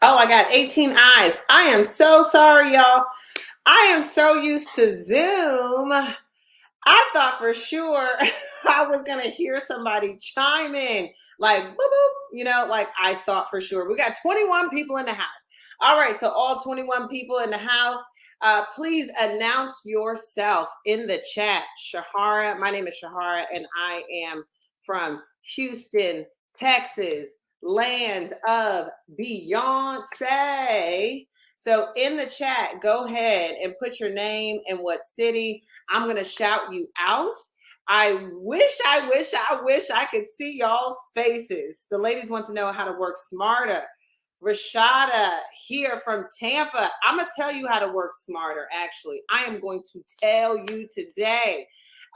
Oh, I got 18 eyes. I am so sorry, y'all. I am so used to Zoom. I thought for sure I was going to hear somebody chime in like, boop, boop, like I thought for sure. We got 21 people in the house. All right, so all 21 people in the house, please announce yourself in the chat. Sherhara, my name is Sherhara, and I am from Houston, Texas, land of Beyonce. So in the chat, go ahead and put your name and what city. I'm going to shout you out. I wish I could see y'all's faces. The ladies want to know how to work smarter. Rashada here from Tampa. I'm going to tell you how to work smarter, actually. I am going to tell you today.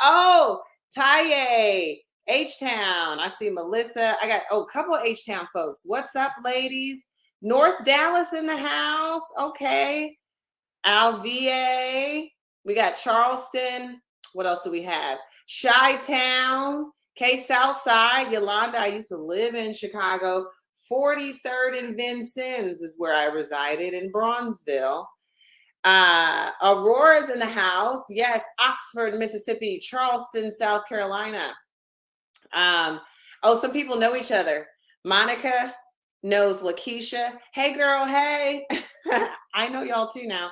Oh, Taye, H-Town. I see Melissa. I got a couple of H-Town folks. What's up, ladies? North Dallas in the house. Okay. Alva. We got Charleston. What else do we have? Chi-Town. K Southside. Yolanda. I used to live in Chicago. 43rd and Vincennes is where I resided in Bronzeville. Aurora's in the house. Yes. Oxford, Mississippi. Charleston, South Carolina. Some people know each other. Monica knows Lakeisha. Hey, girl. Hey. I know y'all too now.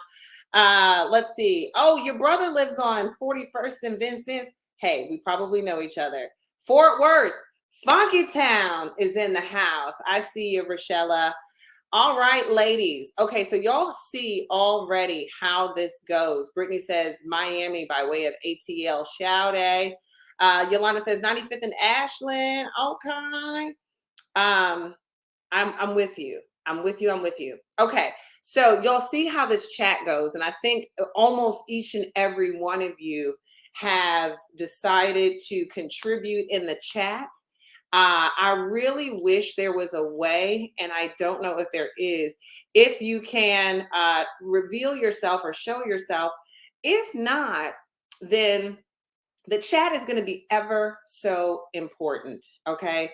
Let's see. Oh, your brother lives on 41st and Vincennes. Hey, we probably know each other. Fort Worth, Funky Town is in the house. I see you, Rochella. All right, ladies. Okay, so y'all see already how this goes. Brittany says Miami by way of ATL Shout-A. Yolanda says 95th and Ashland. Okay. I'm with you. I'm with you. Okay. So y'all see how this chat goes. And I think almost each and every one of you have decided to contribute in the chat. I really wish there was a way, and I don't know if there is, if you can reveal yourself or show yourself. If not, then the chat is going to be ever so important. Okay.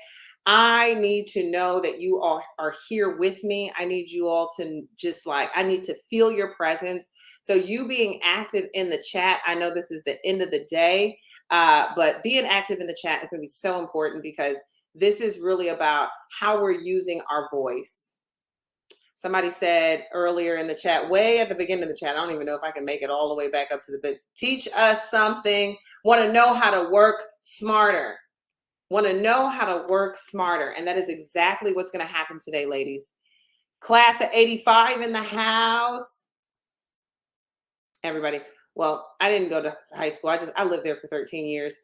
I need to know that you all are here with me. I need you all to I need to feel your presence. So you being active in the chat, I know this is the end of the day, but being active in the chat is going to be so important because this is really about how we're using our voice. Somebody said earlier in the chat, way at the beginning of the chat, I don't even know if I can make it all the way back up to the bit. Teach us something. Want to know how to work smarter. Want to know how to work smarter. And that is exactly what's going to happen today, ladies. Class of 85 in the house. Everybody. Well, I didn't go to high school. I lived there for 13 years.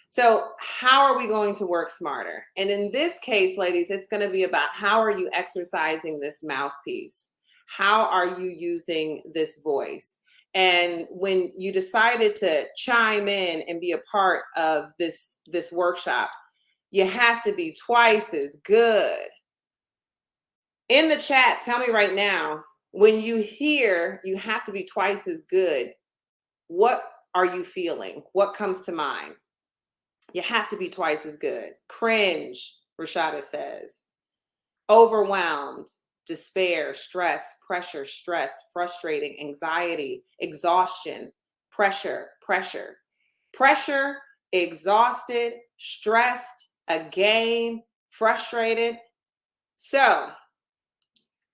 So how are we going to work smarter? And in this case, ladies, it's going to be about how are you exercising this mouthpiece? How are you using this voice? And when you decided to chime in and be a part of this workshop, you have to be twice as good. In the chat, tell me right now, when you hear you have to be twice as good, what are you feeling? What comes to mind? You have to be twice as good. Cringe, Rashada says. Overwhelmed, despair, stress, pressure, stress, frustrating, anxiety, exhaustion, pressure, exhausted, stressed, again, frustrated. So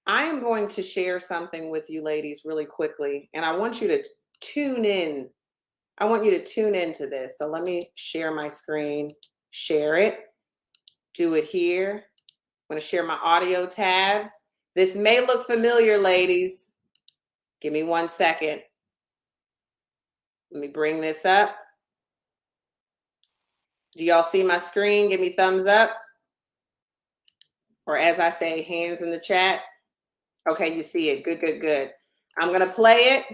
I am going to share something with you ladies really quickly, and I want you to tune in. I want you to tune into this. So let me share my screen, share it, do it here. I'm going to share my audio tab. This may look familiar, ladies. Give me 1 second. Let me bring this up. Do y'all see my screen? Give me thumbs up. Or as I say, hands in the chat. Okay, you see it. Good, good, good. I'm going to play it.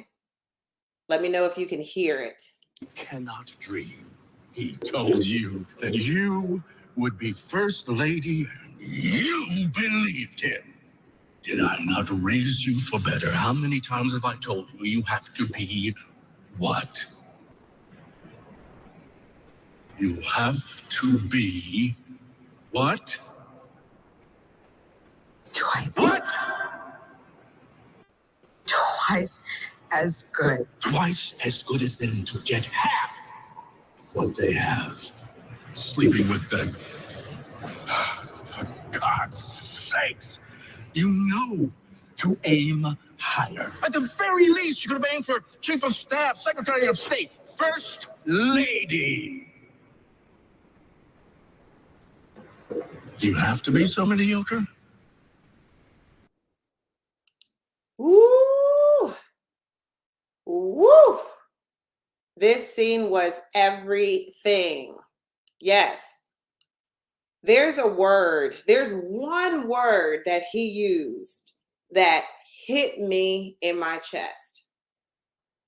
Let me know if you can hear it. Cannot dream. He told you that you would be first lady. You believed him. Did I not raise you for better? How many times have I told you you have to be what? You have to be what? Twice. What? Twice as good. Twice as good as them to get half of what they have. Sleeping with them. For God's sakes, you know to aim higher. At the very least, you could have aimed for Chief of Staff, Secretary of State, First Lady. Do you have to be so mediocre? Woo! Woo! This scene was everything. Yes. There's one word that he used that hit me in my chest.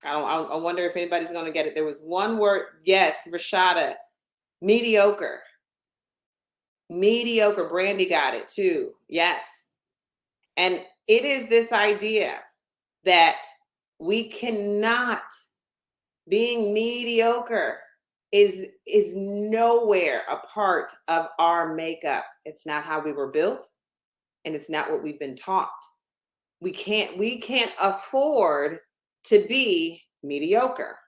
I wonder if anybody's going to get it. There was one word. Yes, Rashada, mediocre. Mediocre. Brandy got it too. Yes. And it is this idea that we cannot, being mediocre is nowhere a part of our makeup. It's not how we were built, and it's not what we've been taught. We can't afford to be mediocre.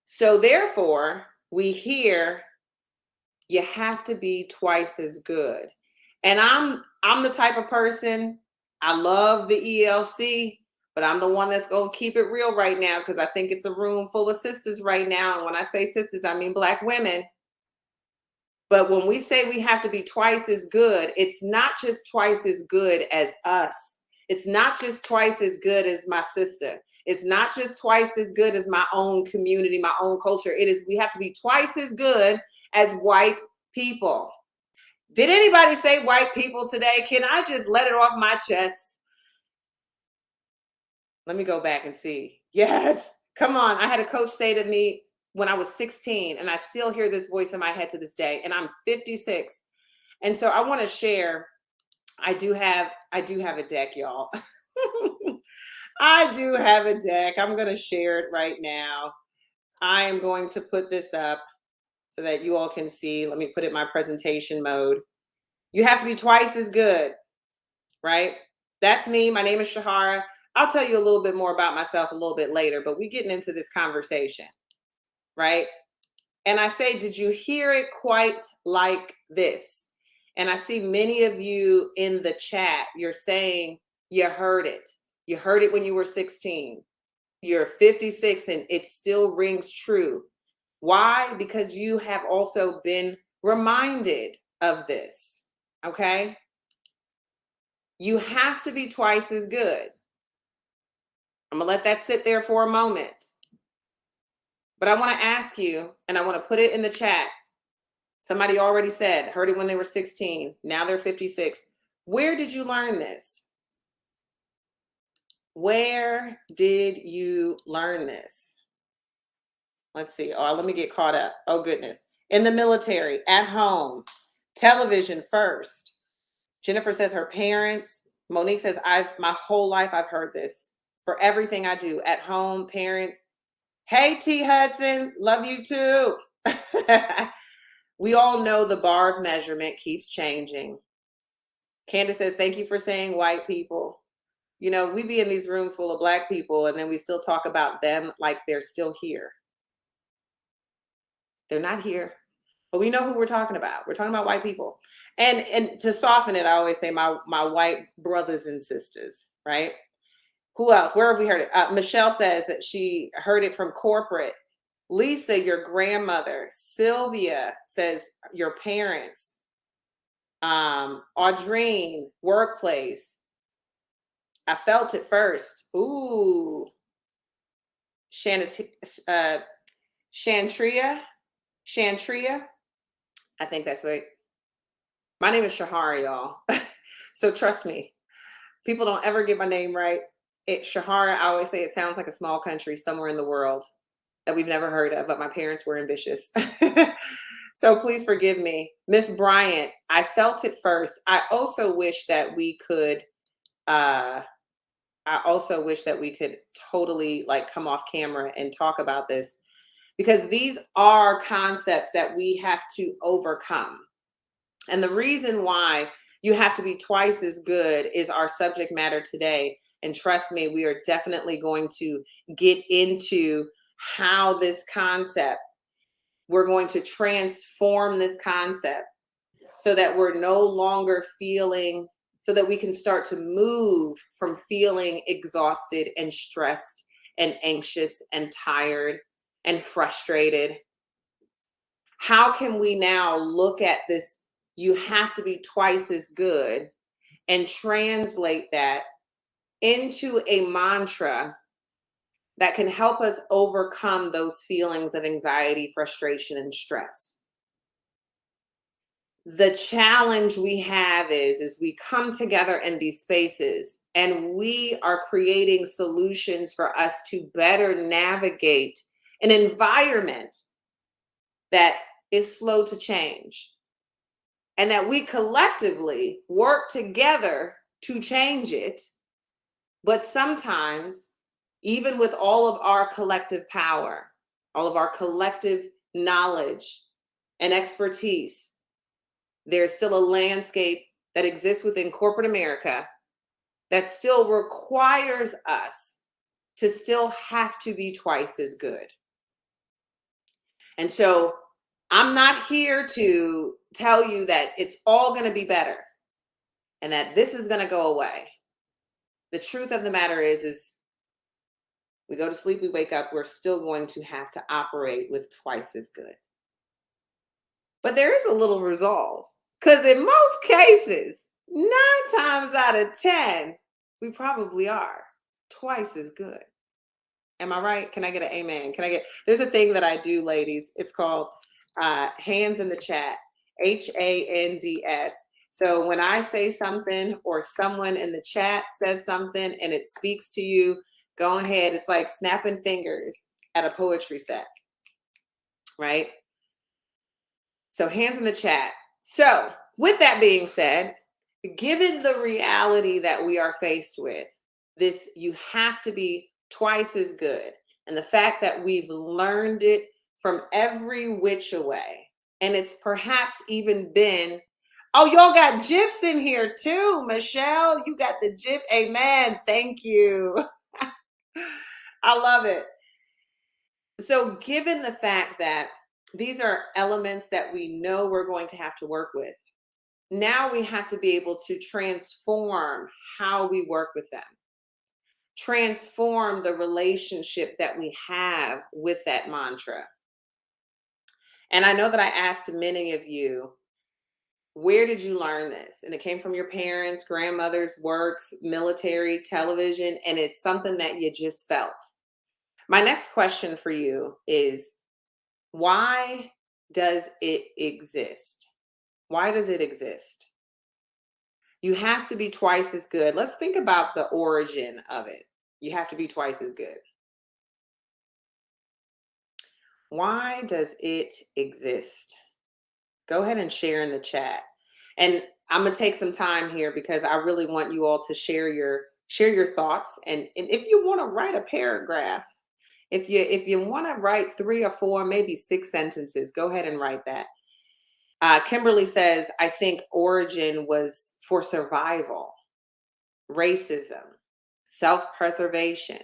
So therefore, we hear you have to be twice as good. And I'm the type of person, I love the ELC, but I'm the one that's going to keep it real right now, because I think it's a room full of sisters right now. And when I say sisters, I mean Black women. But when we say we have to be twice as good, it's not just twice as good as us. It's not just twice as good as my sister. It's not just twice as good as my own community, my own culture. We have to be twice as good as white people. Did anybody say white people today? Can I just let it off my chest? Let me go back and see. Yes, come on. I had a coach say to me when I was 16, and I still hear this voice in my head to this day, and I'm 56. And so I want to share, I do have a deck, y'all. I do have a deck. I'm going to share it right now. I am going to put this up so that you all can see. Let me put it in my presentation mode. You have to be twice as good, right? That's me. My name is Sherhara. I'll tell you a little bit more about myself a little bit later, but we're getting into this conversation, right? And I say, did you hear it quite like this? And I see many of you in the chat, you're saying you heard it. You heard it when you were 16. You're 56 and it still rings true. Why? Because you have also been reminded of this, okay? You have to be twice as good. I'm going to let that sit there for a moment. But I want to ask you, and I want to put it in the chat. Somebody already said, heard it when they were 16. Now they're 56. Where did you learn this? Where did you learn this? Let's see. Oh, let me get caught up. Oh, goodness. In the military, at home, television first. Jennifer says her parents. Monique says, my whole life I've heard this. For everything I do, at home, parents. Hey, T. Hudson, love you too. We all know the bar of measurement keeps changing. Candace says, thank you for saying white people. You know, we be in these rooms full of Black people, and then we still talk about them like they're still here. They're not here, but we know who we're talking about. We're talking about white people. And to soften it, I always say my white brothers and sisters, right? Who else? Where have we heard it? Michelle says that she heard it from corporate. Lisa, your grandmother. Sylvia says your parents. Audrine, workplace. I felt it first. Ooh. Shantria. I think that's right. My name is Sherhara, y'all. So trust me. People don't ever get my name right. Sherhara, I always say it sounds like a small country somewhere in the world that we've never heard of, but my parents were ambitious. So please forgive me. Miss Bryant, I felt it first. I also wish that we could totally like come off camera and talk about this, because these are concepts that we have to overcome. And the reason why you have to be twice as good is our subject matter today. And trust me, we are definitely going to get into how this concept, we're going to transform this concept so that we're no longer feeling, so that we can start to move from feeling exhausted and stressed and anxious and tired and frustrated. How can we now look at this, you have to be twice as good, and translate that into a mantra that can help us overcome those feelings of anxiety, frustration, and stress? The challenge we have is we come together in these spaces and we are creating solutions for us to better navigate an environment that is slow to change, and that we collectively work together to change it. But sometimes, even with all of our collective power, all of our collective knowledge and expertise, there's still a landscape that exists within corporate America that still requires us to still have to be twice as good. And so I'm not here to tell you that it's all going to be better and that this is going to go away. The truth of the matter is we go to sleep, we wake up, we're still going to have to operate with twice as good. But there is a little resolve, because in most cases, 9 times out of 10, we probably are twice as good. Am I right? Can I get an amen? There's a thing that I do, ladies. It's called hands in the chat, HANDS. So when I say something or someone in the chat says something and it speaks to you, go ahead. It's like snapping fingers at a poetry set, right? So hands in the chat. So with that being said, given the reality that we are faced with, this, you have to be twice as good, and the fact that we've learned it from every which way, and it's perhaps even been, oh, y'all got GIFs in here too. Michelle, you got the GIF. Amen. Thank you. I love it. So given the fact that these are elements that we know we're going to have to work with, now we have to be able to transform how we work with them, transform the relationship that we have with that mantra. And I know that I asked many of you, where did you learn this? And it came from your parents, grandmothers, works, military, television, and it's something that you just felt. My next question for you is, why does it exist? Why does it exist? You have to be twice as good. Let's think about the origin of it. You have to be twice as good. Why does it exist? Go ahead and share in the chat. And I'm going to take some time here because I really want you all to share your thoughts. And if you want to write a paragraph, if you want to write 3 or 4, maybe 6 sentences, go ahead and write that. Kimberly says, I think origin was for survival, racism, self-preservation,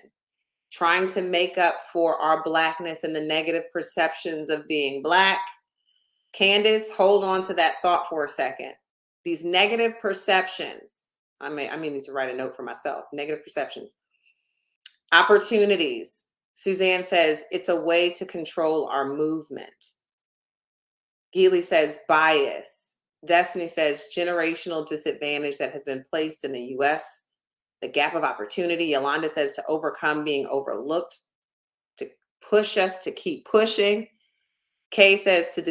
trying to make up for our Blackness and the negative perceptions of being Black. Candace, hold on to that thought for a second. These negative perceptions, I may need to write a note for myself. Negative perceptions. Opportunities. Suzanne says, it's a way to control our movement. Geely says, bias. Destiny says, generational disadvantage that has been placed in the U.S. The gap of opportunity. Yolanda says, to overcome being overlooked, to push us to keep pushing. Kay says, to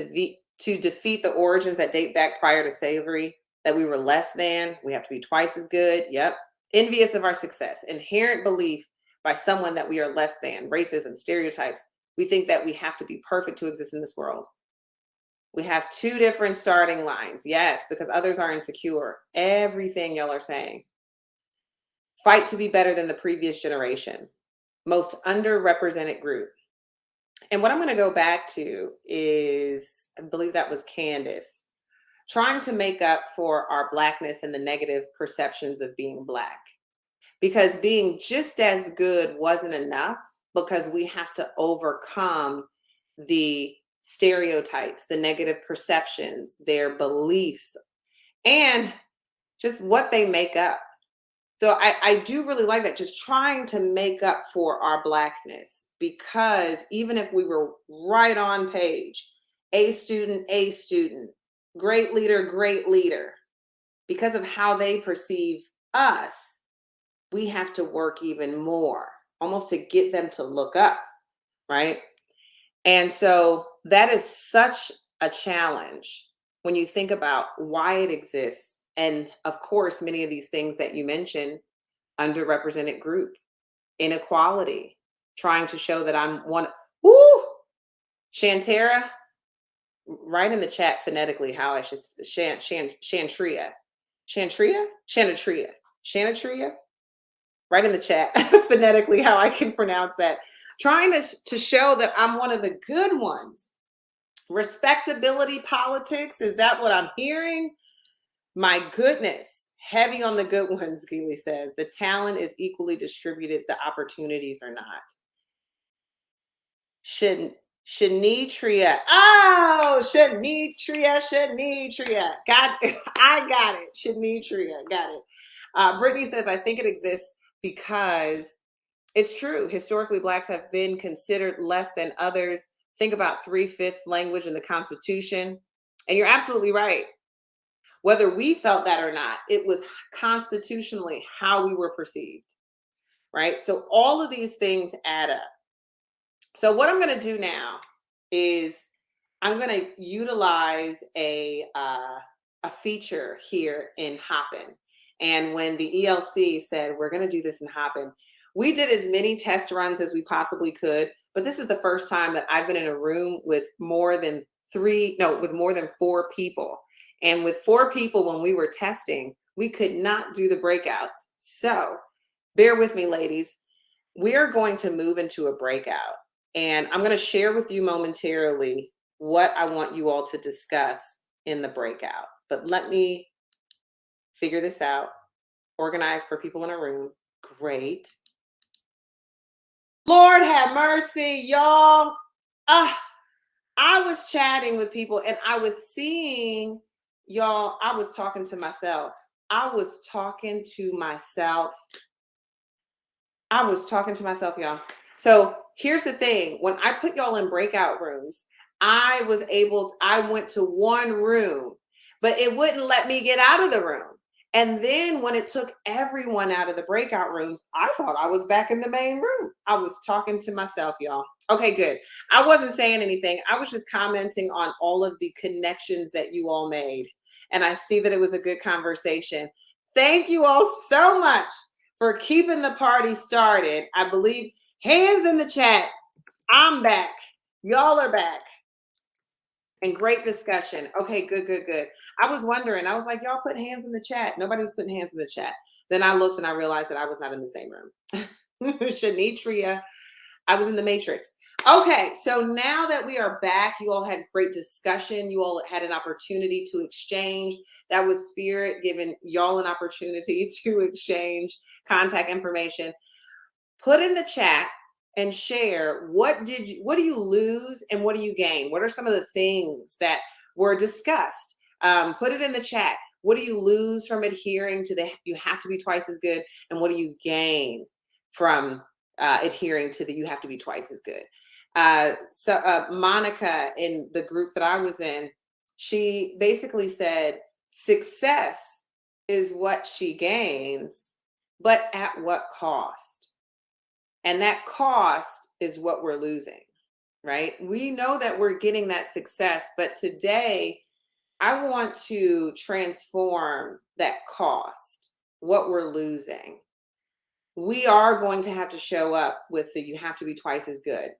defeat the origins that date back prior to slavery, that we were less than, we have to be twice as good. Yep. Envious of our success. Inherent belief by someone that we are less than. Racism, stereotypes. We think that we have to be perfect to exist in this world. We have 2 different starting lines. Yes, because others are insecure. Everything y'all are saying. Fight to be better than the previous generation. Most underrepresented group. And what I'm going to go back to is, I believe that was Candace, trying to make up for our Blackness and the negative perceptions of being Black. because being just as good wasn't enough, because we have to overcome the stereotypes, the negative perceptions, their beliefs, and just what they make up. So I do really like that, just trying to make up for our Blackness, because even if we were right on page, A student, great leader, because of how they perceive us, we have to work even more, almost to get them to look up, right? And so that is such a challenge when you think about why it exists. And of course, many of these things that you mentioned, underrepresented group, inequality, trying to show that I'm one. Woo! Shantara, write in the chat phonetically how I should, Shantria. Shantria? Shanatria. Shanatria? Write in the chat phonetically how I can pronounce that. Trying to show that I'm one of the good ones. Respectability politics, is that what I'm hearing? My goodness, heavy on the good ones, Keely says. The talent is equally distributed, the opportunities are not. Shanitria. Oh, Shanitria. I got it. Shanitria, got it. Brittany says, I think it exists because it's true. Historically, Blacks have been considered less than others. Think about 3/5 language in the Constitution. And you're absolutely right. Whether we felt that or not, it was constitutionally how we were perceived, right? So all of these things add up. So what I'm going to do now is I'm going to utilize a feature here in Hopin. And when the ELC said we're going to do this in Hopin, we did as many test runs as we possibly could. But this is the first time that I've been in a room with more than 4 people. And with 4 people, when we were testing, we could not do the breakouts. So bear with me, ladies. We are going to move into a breakout. And I'm going to share with you momentarily what I want you all to discuss in the breakout. But let me figure this out. Organize for people in a room. Great. Lord have mercy, y'all. I was chatting with people and I was seeing, y'all, I was talking to myself. Y'all. So here's the thing. When I put y'all in breakout rooms, I went to one room, but it wouldn't let me get out of the room. And then when it took everyone out of the breakout rooms, I thought I was back in the main room. I was talking to myself, y'all. Okay, good. I wasn't saying anything. I was just commenting on all of the connections that you all made. And I see that it was a good conversation. Thank you all so much for keeping the party started. I believe, hands in the chat. I'm back. Y'all are back. And great discussion. Okay, good. I was wondering, I was like, y'all put hands in the chat. Nobody was putting hands in the chat. Then I looked and I realized that I was not in the same room. Shanitria, I was in the matrix. Okay, so now that we are back, you all had great discussion. You all had an opportunity to exchange. That was Spirit giving y'all an opportunity to exchange contact information. Put in the chat and share what do you lose and what do you gain? What are some of the things that were discussed? Put it in the chat. What do you lose from adhering to the you have to be twice as good? And what do you gain from adhering to the you have to be twice as good? So Monica, in the group that I was in, she basically said success is what she gains, but at what cost? And that cost is what we're losing, right? We know that we're getting that success, but today I want to transform that cost, what we're losing. We are going to have to show up with the you have to be twice as good.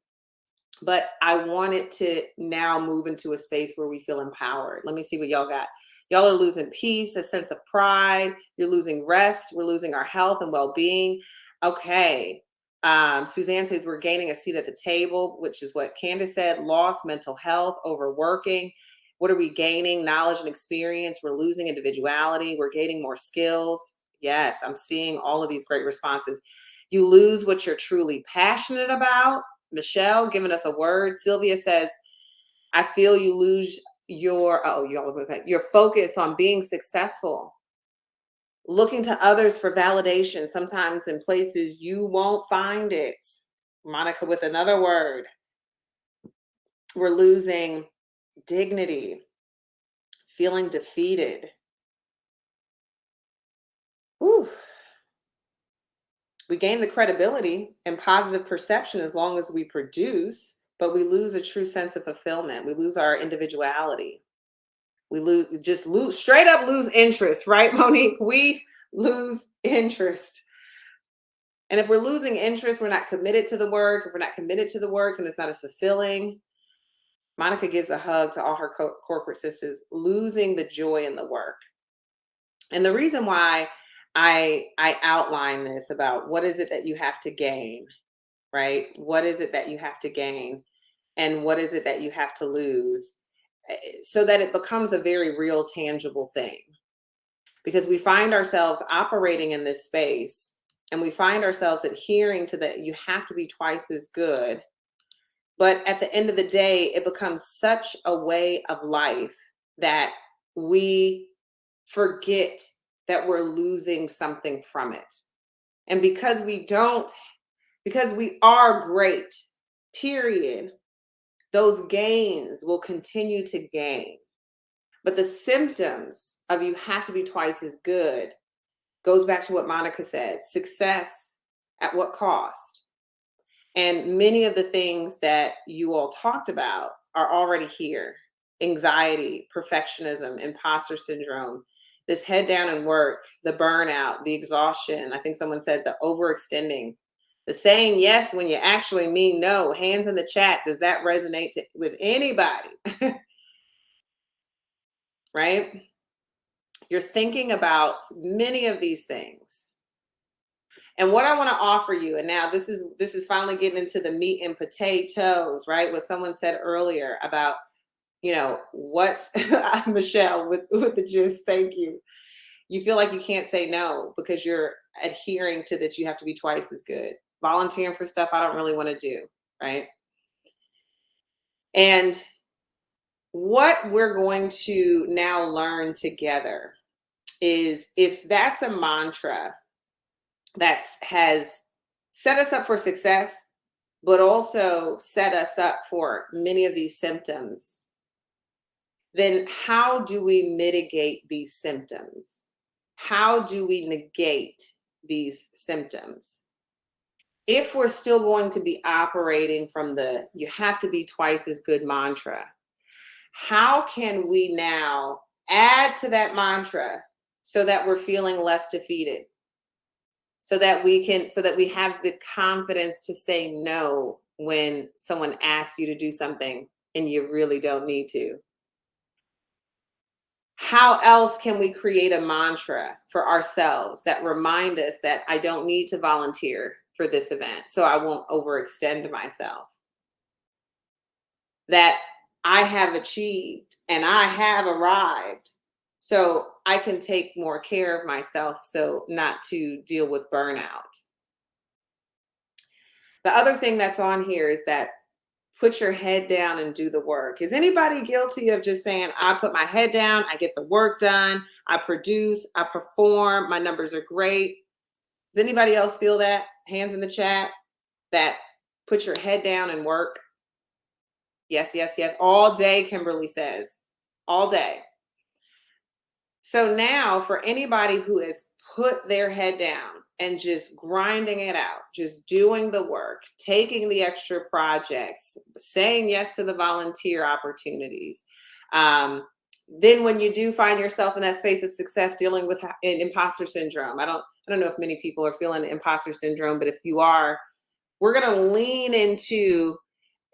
But I want it to now move into a space where we feel empowered. Let me see what y'all got. Y'all are losing peace, a sense of pride. You're losing rest. We're losing our health and well-being. Okay. Suzanne says we're gaining a seat at the table, which is what Candace said. Lost mental health, overworking. What are we gaining? Knowledge and experience. We're losing individuality. We're gaining more skills. Yes, I'm seeing all of these great responses. You lose what you're truly passionate about. Michelle giving us a word. Sylvia says, I feel you lose your focus on being successful, looking to others for validation, sometimes in places you won't find it. Monica with another word. We're losing dignity, feeling defeated. Whew. We gain the credibility and positive perception as long as we produce, but we lose a true sense of fulfillment. We lose our individuality. We lose straight up lose interest, right, Monique? We lose interest. And if we're losing interest, we're not committed to the work. If we're not committed to the work, then it's not as fulfilling. Monica gives a hug to all her corporate sisters, losing the joy in the work. And the reason why I outline this about what is it that you have to gain, right? What is it that you have to gain? And what is it that you have to lose? So that it becomes a very real, tangible thing. Because we find ourselves operating in this space and we find ourselves adhering to that you have to be twice as good. But at the end of the day, it becomes such a way of life that we forget that we're losing something from it. And because we are great, period, those gains will continue to gain. But the symptoms of you have to be twice as good goes back to what Monica said, success at what cost? And many of the things that you all talked about are already here. Anxiety, perfectionism, imposter syndrome, this head down and work, the burnout, the exhaustion. I think someone said the overextending, the saying yes when you actually mean no. Hands in the chat. Does that resonate with anybody? Right? You're thinking about many of these things. And what I want to offer you, and now this is finally getting into the meat and potatoes, right? What someone said earlier about, what's Michelle with the gist. Thank you. You feel like you can't say no because you're adhering to this. You have to be twice as good. Volunteering for stuff I don't really want to do, right? And what we're going to now learn together is, if that's a mantra that has set us up for success, but also set us up for many of these symptoms, then how do we mitigate these symptoms? How do we negate these symptoms? If we're still going to be operating from the you have to be twice as good mantra, how can we now add to that mantra so that we're feeling less defeated? So that we have the confidence to say no when someone asks you to do something and you really don't need to. How else can we create a mantra for ourselves that remind us that I don't need to volunteer for this event, so I won't overextend myself? That I have achieved and I have arrived, so I can take more care of myself, so not to deal with burnout. The other thing that's on here is that put your head down and do the work. Is anybody guilty of just saying, I put my head down, I get the work done, I produce, I perform, my numbers are great? Does anybody else feel that? Hands in the chat. That put your head down and work. Yes, yes, yes. All day, Kimberly says. All day. So now for anybody who has put their head down and just grinding it out, just doing the work, taking the extra projects, saying yes to the volunteer opportunities. Then when you do find yourself in that space of success, dealing with imposter syndrome, I don't know if many people are feeling imposter syndrome, but if you are, we're going to lean into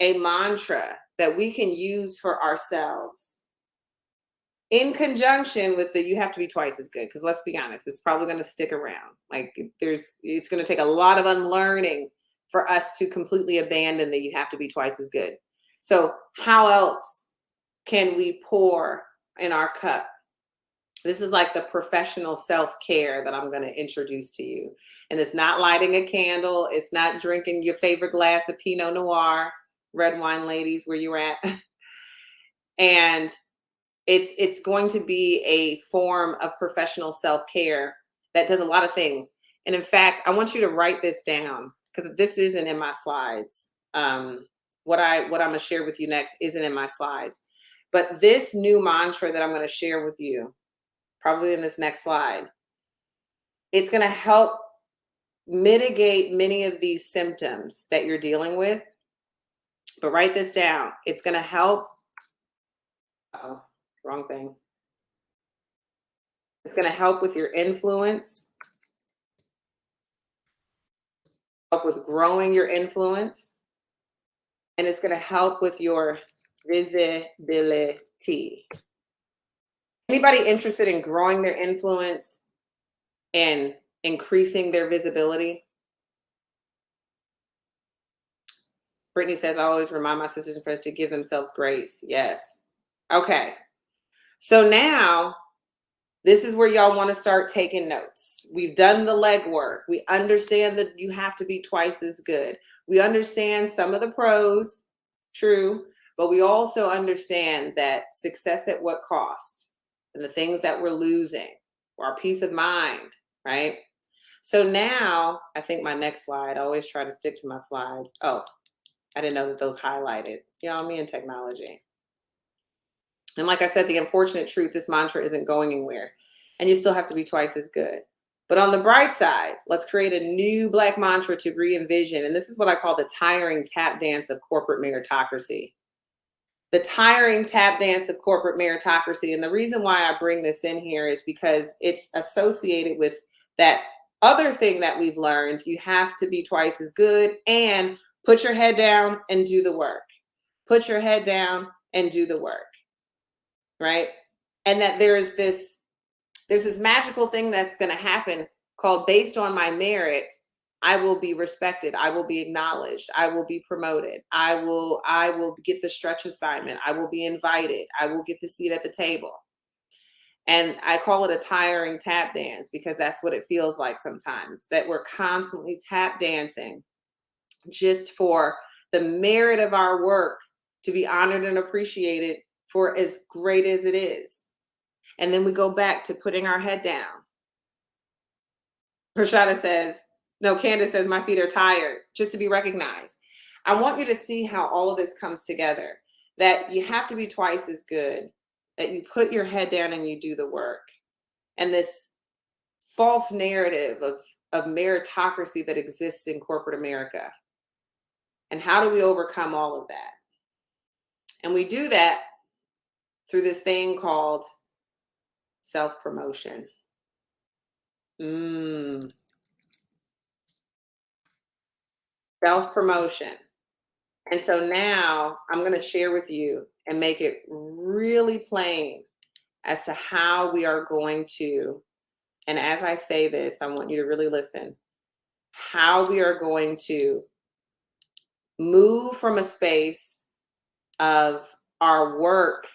a mantra that we can use for ourselves in conjunction with you have to be twice as good. Because let's be honest, it's probably going to stick around. Like it's going to take a lot of unlearning for us to completely abandon that you have to be twice as good. So how else can we pour in our cup This is like the professional self-care that I'm going to introduce to you. And it's not lighting a candle. It's not drinking your favorite glass of Pinot Noir, red wine ladies, where you're at. And it's going to be a form of professional self-care that does a lot of things. And in fact, I want you to write this down because this isn't in my slides. What I'm going to share with you next isn't in my slides. But this new mantra that I'm going to share with you, probably in this next slide, it's going to help mitigate many of these symptoms that you're dealing with. But write this down. It's going to help. Oh, wrong thing. It's going to help with your influence, help with growing your influence, and it's going to help with your visibility. Anybody interested in growing their influence and increasing their visibility? Brittany says, I always remind my sisters and friends to give themselves grace. Yes. Okay. So now this is where y'all want to start taking notes. We've done the legwork. We understand that you have to be twice as good. We understand some of the pros, true, but we also understand that success at what cost and the things that we're losing, our peace of mind, right? So now I think my next slide, I always try to stick to my slides. Oh, I didn't know that those highlighted. Y'all, me and technology. And like I said, the unfortunate truth, this mantra isn't going anywhere. And you still have to be twice as good. But on the bright side, let's create a new Black mantra to re-envision. And this is what I call the tiring tap dance of corporate meritocracy. The tiring tap dance of corporate meritocracy. And the reason why I bring this in here is because it's associated with that other thing that we've learned. You have to be twice as good and put your head down and do the work. Put your head down and do the work. Right? And that there's this magical thing that's going to happen called based on my merit, I will be respected. I will be acknowledged. I will be promoted. I will get the stretch assignment. I will be invited. I will get the seat at the table. And I call it a tiring tap dance because that's what it feels like sometimes, that we're constantly tap dancing just for the merit of our work to be honored and appreciated for as great as it is. And then we go back to putting our head down. Rashada says, no, Candace says, my feet are tired, just to be recognized. I want you to see how all of this comes together, that you have to be twice as good, that you put your head down and you do the work. And this false narrative of meritocracy that exists in corporate America. And how do we overcome all of that? And we do that through this thing called self-promotion. Self-promotion. And so now I'm going to share with you and make it really plain as to how we are going to, and as I say this, I want you to really listen, how we are going to move from a space of our work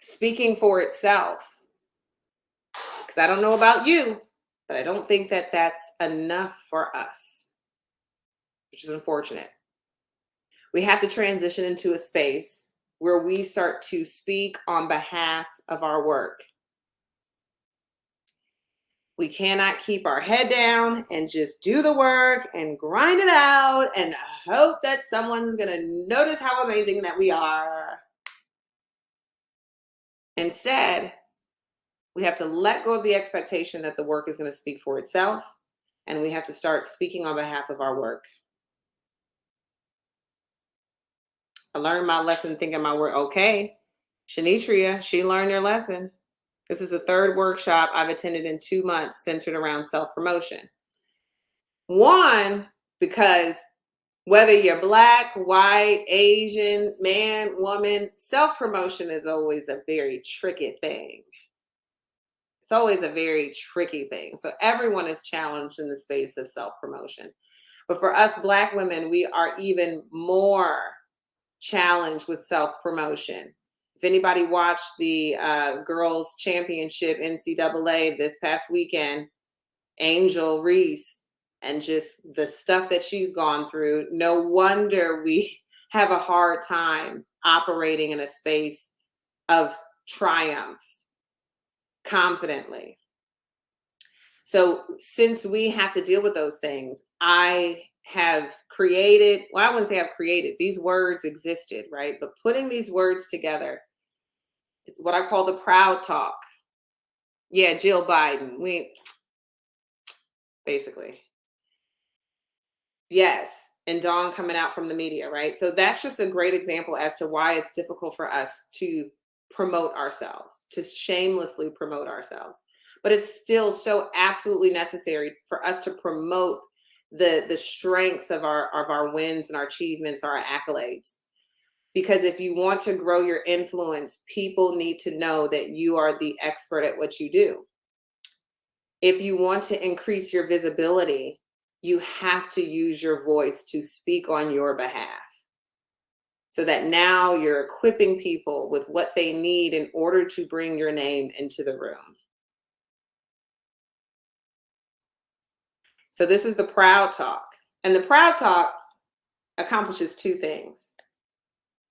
speaking for itself. Because I don't know about you, but I don't think that that's enough for us, which is unfortunate. We have to transition into a space where we start to speak on behalf of our work. We cannot keep our head down and just do the work and grind it out and hope that someone's going to notice how amazing that we are. Instead, we have to let go of the expectation that the work is going to speak for itself, and we have to start speaking on behalf of our work. I learned my lesson thinking my work. Okay, Shanitria, she learned her lesson. This is the third workshop I've attended in 2 months centered around self-promotion. One, because whether you're Black, white, Asian, man, woman, self-promotion is always a very tricky thing. It's always a very tricky thing. So everyone is challenged in the space of self-promotion. But for us Black women, we are even more challenged with self-promotion If anybody watched the girls championship NCAA this past weekend, Angel Reese, and just the stuff that she's gone through, no wonder we have a hard time operating in a space of triumph confidently. So since we have to deal with those things, I have created, well, I wouldn't say I've created, these words existed, right? But putting these words together, it's what I call the proud talk. Yeah, Jill Biden, basically. Yes. And Dawn coming out from the media, right? So that's just a great example as to why it's difficult for us to promote ourselves, to shamelessly promote ourselves. But it's still so absolutely necessary for us to promote the strengths of our wins and our achievements, our accolades. Because if you want to grow your influence, people need to know that you are the expert at what you do. If you want to increase your visibility, you have to use your voice to speak on your behalf. So that now you're equipping people with what they need in order to bring your name into the room. So this is the proud talk. And the proud talk accomplishes two things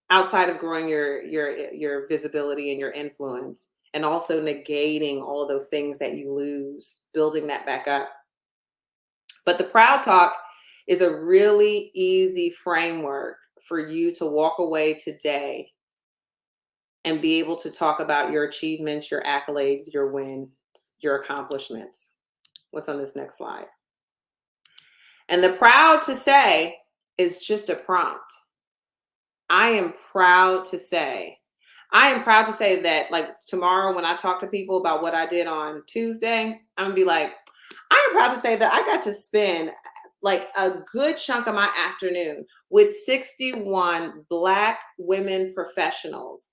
outside of growing your visibility and your influence, and also negating all those things that you lose, building that back up. But the proud talk is a really easy framework for you to walk away today and be able to talk about your achievements, your accolades, your wins, your accomplishments. What's on this next slide? And the proud to say is just a prompt. I am proud to say that, like, tomorrow when I talk to people about what I did on Tuesday, I'm gonna be like, I am proud to say that I got to spend like a good chunk of my afternoon with 61 Black women professionals,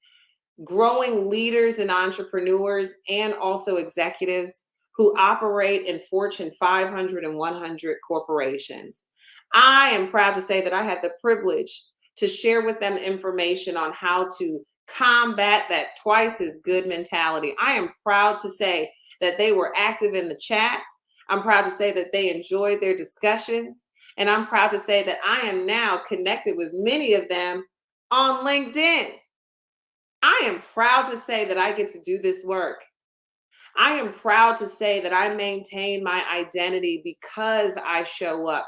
growing leaders and entrepreneurs, and also executives who operate in Fortune 500 and 100 corporations. I am proud to say that I had the privilege to share with them information on how to combat that twice as good mentality. I am proud to say that they were active in the chat. I'm proud to say that they enjoyed their discussions. And I'm proud to say that I am now connected with many of them on LinkedIn. I am proud to say that I get to do this work. I am proud to say that I maintain my identity because I show up,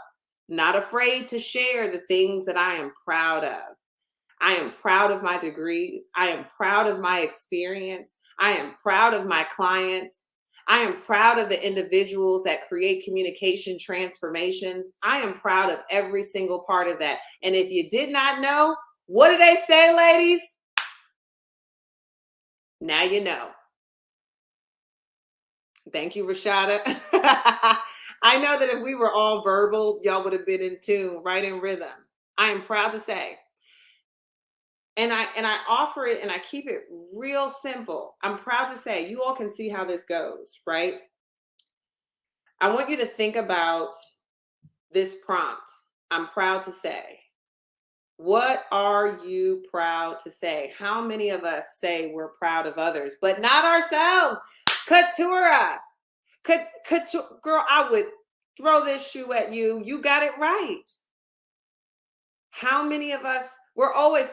not afraid to share the things that I am proud of. I am proud of my degrees. I am proud of my experience. I am proud of my clients. I am proud of the individuals that create communication transformations. I am proud of every single part of that. And if you did not know, what do they say, ladies? Now you know. Thank you, Rashada. I know that if we were all verbal, y'all would have been in tune, right in rhythm. I am proud to say. And I offer it and I keep it real simple. I'm proud to say, you all can see how this goes, right? I want you to think about this prompt. I'm proud to say. What are you proud to say? How many of us say we're proud of others, but not ourselves? Katura, girl, I would throw this shoe at you. You got it right. How many of us,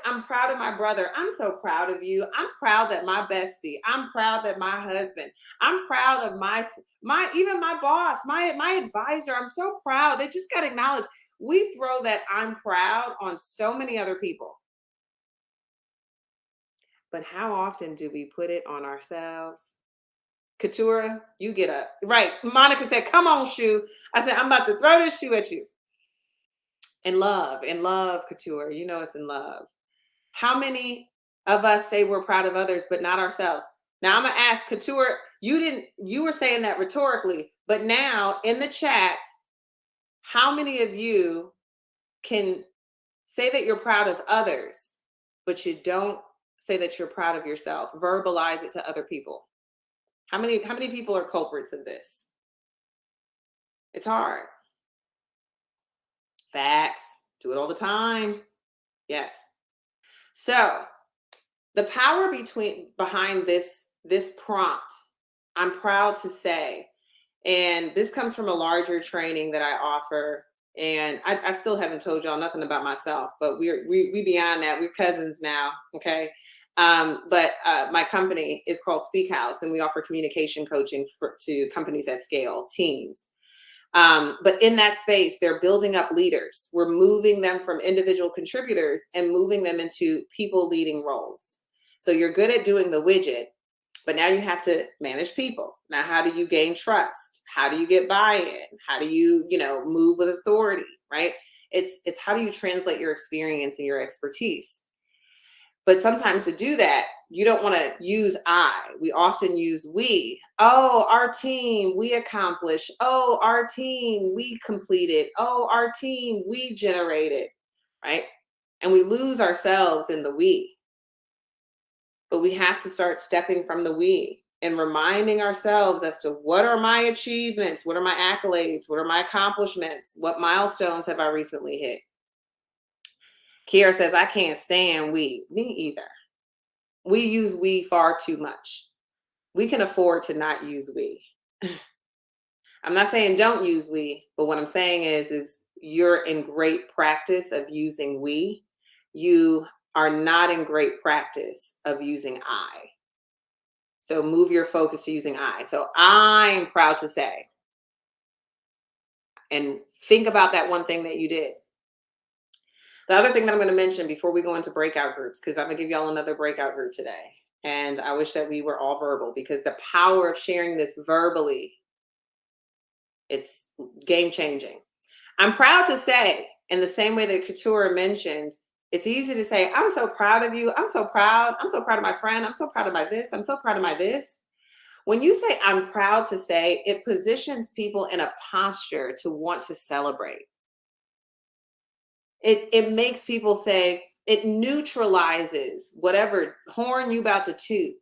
I'm proud of my brother. I'm so proud of you. I'm proud that my bestie, I'm proud that my husband, I'm proud of even my boss, my advisor. I'm so proud. They just got acknowledged. We throw that I'm proud on so many other people. But how often do we put it on ourselves? Katura, you get up. Right. Monica said, come on, shoe. I said, I'm about to throw this shoe at you. In love, Couture, you know it's in love. How many of us say we're proud of others, but not ourselves? Now I'm gonna ask Couture, you were saying that rhetorically, but now in the chat, how many of you can say that you're proud of others, but you don't say that you're proud of yourself? Verbalize it to other people. How many people are culprits of this? It's hard. Facts. Do it all the time. Yes. So The power behind this prompt, I'm proud to say, and this comes from a larger training that I offer. And I still haven't told y'all nothing about myself, but we beyond that. We're cousins now, okay? But my company is called Speak House, and we offer communication coaching to companies at scale, teams. But in that space, they're building up leaders. We're moving them from individual contributors and moving them into people leading roles. So you're good at doing the widget, but now you have to manage people. Now, how do you gain trust? How do you get buy-in? How do you, move with authority, right? It's how do you translate your experience and your expertise? But sometimes to do that, you don't want to use I. We often use we. Oh, our team, we accomplished. Oh, our team, we completed. Oh, our team, we generated, right? And we lose ourselves in the we. But we have to start stepping from the we and reminding ourselves as to what are my achievements? What are my accolades? What are my accomplishments? What milestones have I recently hit? Kiera says, I can't stand we. Me either. We use we far too much. We can afford to not use we. I'm not saying don't use we, but what I'm saying is you're in great practice of using we. You are not in great practice of using I. So move your focus to using I. So I'm proud to say, and think about that one thing that you did. The other thing that I'm going to mention before we go into breakout groups, because I'm going to give y'all another breakout group today. And I wish that we were all verbal, because the power of sharing this verbally, it's game changing. I'm proud to say, in the same way that Couture mentioned, it's easy to say, I'm so proud of you. I'm so proud. I'm so proud of my friend. I'm so proud of my this. I'm so proud of my this. When you say I'm proud to say, it positions people in a posture to want to celebrate. It makes people say, it neutralizes whatever horn you about to toot.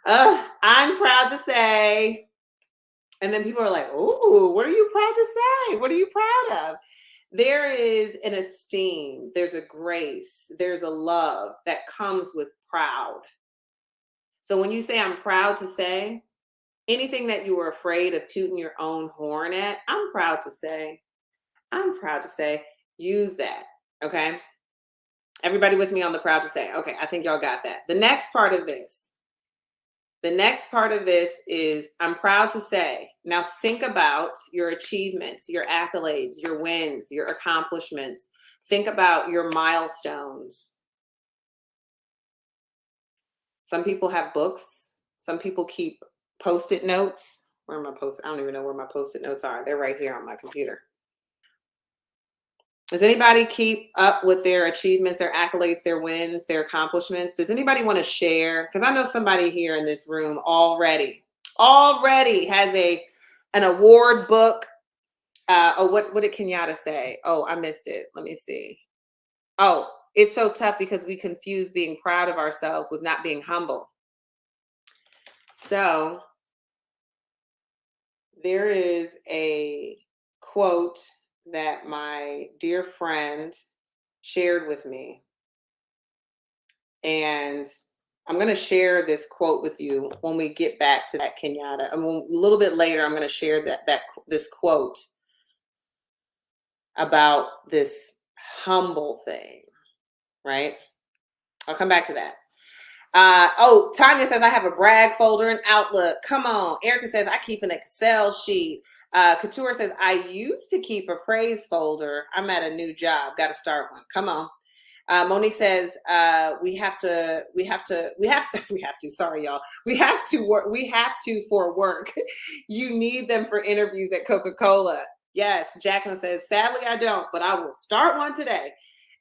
I'm proud to say. And then people are like, oh, what are you proud to say? What are you proud of? There is an esteem, there's a grace, there's a love that comes with proud. So when you say I'm proud to say, anything that you were afraid of tooting your own horn at, I'm proud to say, use that. Okay. Everybody with me on the proud to say? Okay. I think y'all got that. The next part of this is I'm proud to say. Now think about your achievements, your accolades, your wins, your accomplishments. Think about your milestones. Some people have books. Some people keep Post-it notes. Where are my Post-it? I don't even know where my Post-it notes are. They're right here on my computer. Does anybody keep up with their achievements, their accolades, their wins, their accomplishments? Does anybody want to share? Because I know somebody here in this room already has an award book. What did Kenyatta say? Oh, I missed it. Let me see. Oh, it's so tough because we confuse being proud of ourselves with not being humble. So there is a quote that my dear friend shared with me. And I'm going to share this quote with you when we get back to that Kenyatta. A little bit later, I'm going to share this quote about this humble thing, right? I'll come back to that. Tanya says, I have a brag folder in Outlook. Come on. Erica says, I keep an Excel sheet. Couture says, I used to keep a praise folder. I'm at a new job. Got to start one. Come on. Monique says, we have to, sorry, y'all. We have to for work. You need them for interviews at Coca-Cola. Yes. Jacqueline says, sadly, I don't, but I will start one today.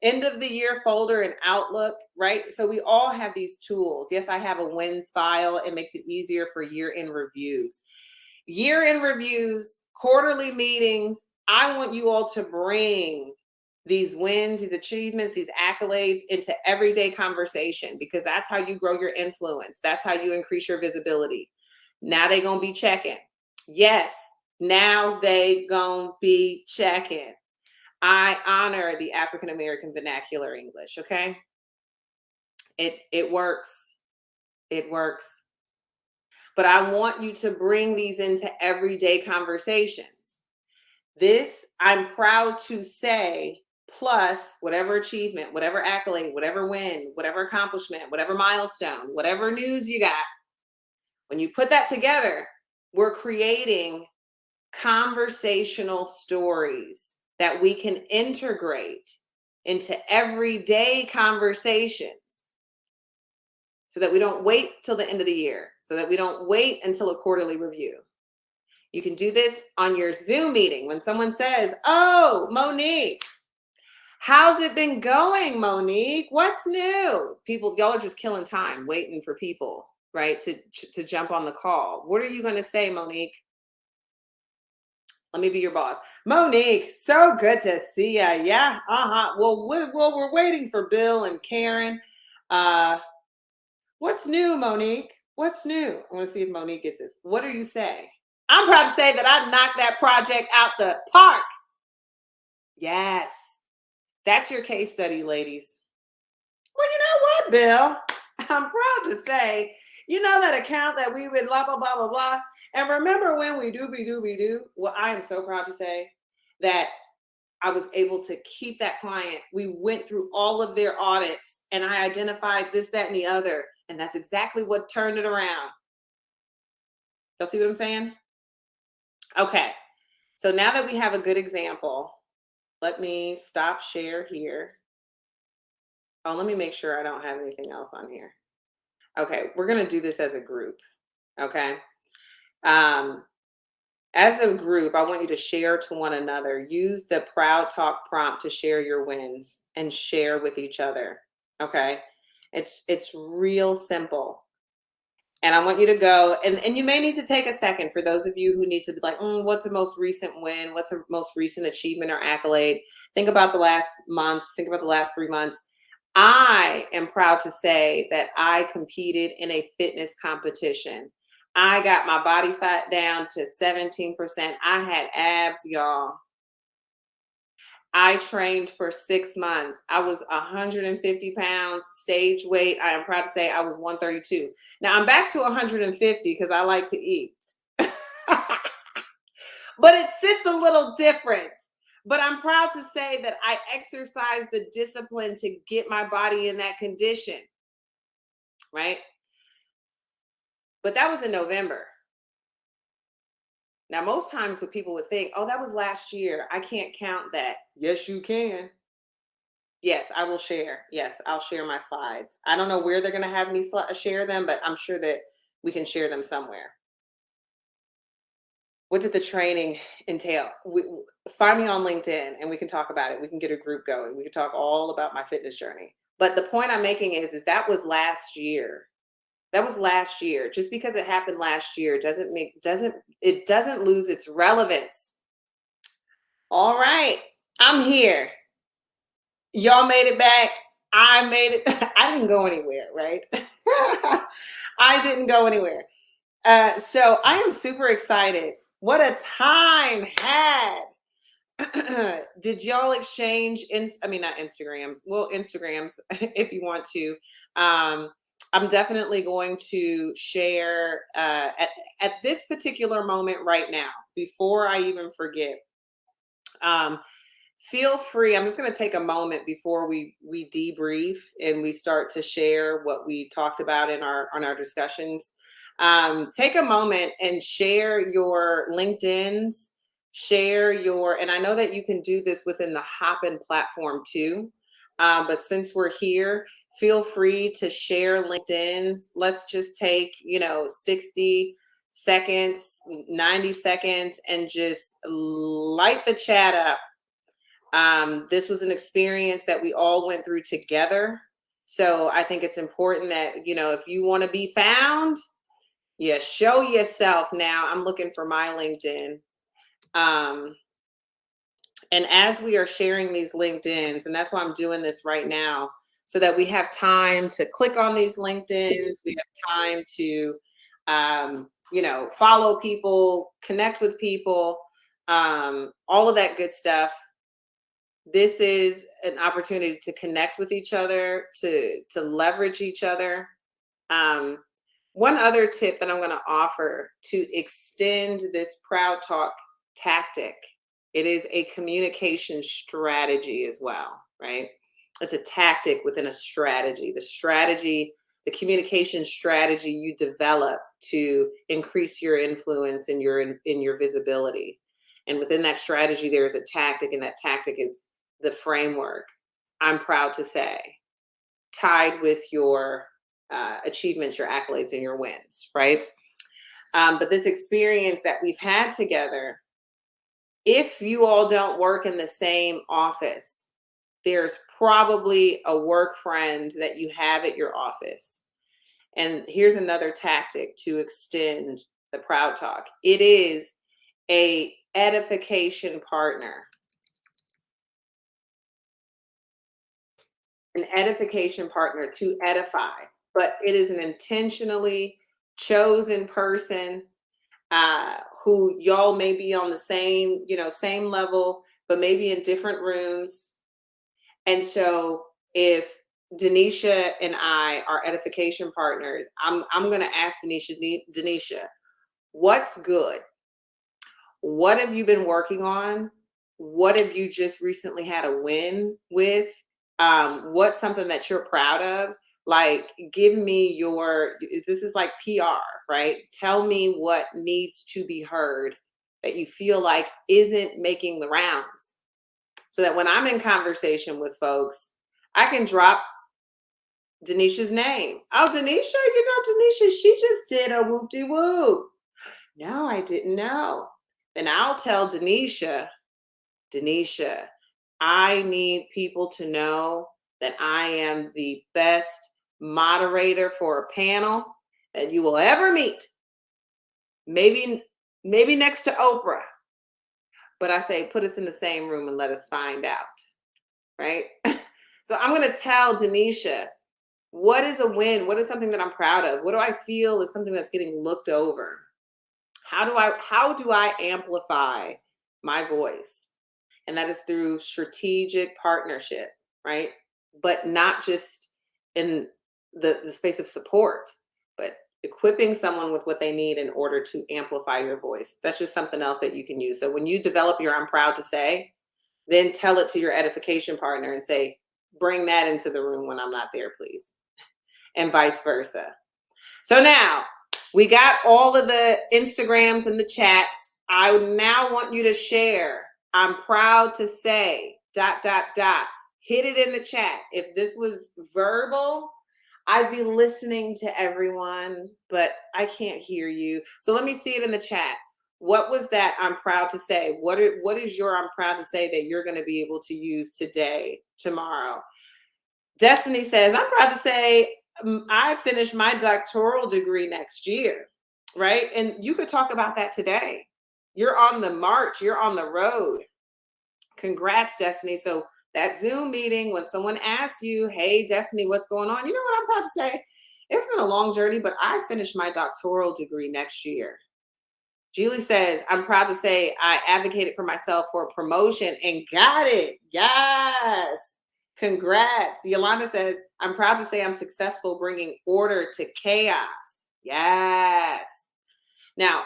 End of the year folder in Outlook, right? So we all have these tools. Yes, I have a wins file. It makes it easier for year-end reviews. Year-end reviews, quarterly meetings. I want you all to bring these wins, these achievements, these accolades into everyday conversation, because that's how you grow your influence. That's how you increase your visibility. Now they gonna be checking. Yes, now they gonna be checking. I honor the African American vernacular English, okay? It works. It works. But I want you to bring these into everyday conversations. This, I'm proud to say, plus whatever achievement, whatever accolade, whatever win, whatever accomplishment, whatever milestone, whatever news you got, when you put that together, we're creating conversational stories that we can integrate into everyday conversations so that we don't wait till the end of the year, so that we don't wait until a quarterly review. You can do this on your Zoom meeting when someone says, "Oh, Monique, how's it been going, Monique? What's new?" People, y'all are just killing time waiting for people, right, to jump on the call. What are you going to say, Monique? Let me be your boss. Monique, so good to see ya. Yeah, Well, we're waiting for Bill and Karen. What's new, Monique? What's new? I want to see if Monique gets this. What do you say? I'm proud to say that I knocked that project out the park. Yes, that's your case study, ladies. Well, you know what, Bill? I'm proud to say, you know that account that we would blah, blah, blah, blah, blah. And remember when we do. Well, I am so proud to say that I was able to keep that client. We went through all of their audits and I identified this, that, and the other. And that's exactly what turned it around. Y'all see what I'm saying? Okay. So now that we have a good example, let me stop share here. Oh, let me make sure I don't have anything else on here. Okay, we're going to do this as a group. Okay. As a group, I want you to share to one another. Use the Proud Talk prompt to share your wins and share with each other. Okay. It's real simple. And I want you to go, and you may need to take a second for those of you who need to be like, what's the most recent win? What's the most recent achievement or accolade? Think about the last month. Think about the last 3 months. I am proud to say that I competed in a fitness competition. I got my body fat down to 17%. I had abs, y'all. I trained for 6 months. I was 150 pounds, stage weight. I am proud to say I was 132. Now I'm back to 150 because I like to eat. But it sits a little different. But I'm proud to say that I exercised the discipline to get my body in that condition, right? But that was in November. Now, most times what people would think, oh, that was last year. I can't count that. Yes, you can. Yes, I will share. Yes, I'll share my slides. I don't know where they're going to have me share them, but I'm sure that we can share them somewhere. What did the training entail? Find me on LinkedIn and we can talk about it. We can get a group going. We can talk all about my fitness journey. But the point I'm making is that was last year. That was last year. Just because it happened last year doesn't lose its relevance. All right, I'm here. Y'all made it back. I made it. I didn't go anywhere, right? I didn't go anywhere. So I am super excited. What a time had. Did y'all exchange not Instagrams? Well, Instagrams if you want to. I'm definitely going to share at this particular moment right now, before I even forget. Feel free. I'm just going to take a moment before we debrief and we start to share what we talked about in our discussions. Take a moment and share your LinkedIn's, and I know that you can do this within the Hopin platform too. But since we're here, feel free to share LinkedIn's. Let's just take, 60 seconds, 90 seconds, and just light the chat up. This was an experience that we all went through together. So I think it's important that, if you want to be found, show yourself now. I'm looking for my LinkedIn. And as we are sharing these LinkedIns, and that's why I'm doing this right now, so that we have time to click on these LinkedIns, we have time to, follow people, connect with people, all of that good stuff. This is an opportunity to connect with each other, to leverage each other. One other tip that I'm going to offer to extend this Proud Talk tactic, it is a communication strategy as well, right? It's a tactic within a strategy. The communication strategy you develop to increase your influence and in your visibility. And within that strategy, there is a tactic, and that tactic is the framework. I'm proud to say, tied with your achievements, your accolades, and your wins, right? But this experience that we've had together, if you all don't work in the same office, there's probably a work friend that you have at your office. And here's another tactic to extend the Proud Talk. It is a edification partner. An edification partner to edify, but it is an intentionally chosen person who y'all may be on the same, same level, but maybe in different rooms. And so if Denisha and I are edification partners, I'm going to ask Denisha, what's good? What have you been working on? What have you just recently had a win with? What's something that you're proud of? Like, give me this is like PR, right? Tell me what needs to be heard that you feel like isn't making the rounds. So that when I'm in conversation with folks, I can drop Denisha's name. Oh, Denisha, she just did a whoop-de-whoop. No, I didn't know. Then I'll tell Denisha, I need people to know that I am the best moderator for a panel that you will ever meet. Maybe next to Oprah. But I say, put us in the same room and let us find out, right? So I'm going to tell Denisha, what is a win? What is something that I'm proud of? What do I feel is something that's getting looked over? How do I amplify my voice? And that is through strategic partnership, right? But not just in the space of support, but equipping someone with what they need in order to amplify your voice. That's just something else that you can use. So when you develop your I'm proud to say, then tell it to your edification partner and say, bring that into the room when I'm not there, please. And vice versa. So now we got all of the Instagrams and the chats. I now want you to share. I'm proud to say, ... Hit it in the chat. If this was verbal, I'd be listening to everyone, but I can't hear you. So let me see it in the chat. What was that I'm proud to say? What is your I'm proud to say that you're going to be able to use today, tomorrow? Destiny says, I'm proud to say I finished my doctoral degree next year, right? And you could talk about that today. You're on the march. You're on the road. Congrats, Destiny. So that Zoom meeting, when someone asks you, hey, Destiny, what's going on? You know what I'm proud to say? It's been a long journey, but I finished my doctoral degree next year. Julie says, I'm proud to say I advocated for myself for a promotion and got it. Yes. Congrats. Yolanda says, I'm proud to say I'm successful bringing order to chaos. Yes. Now,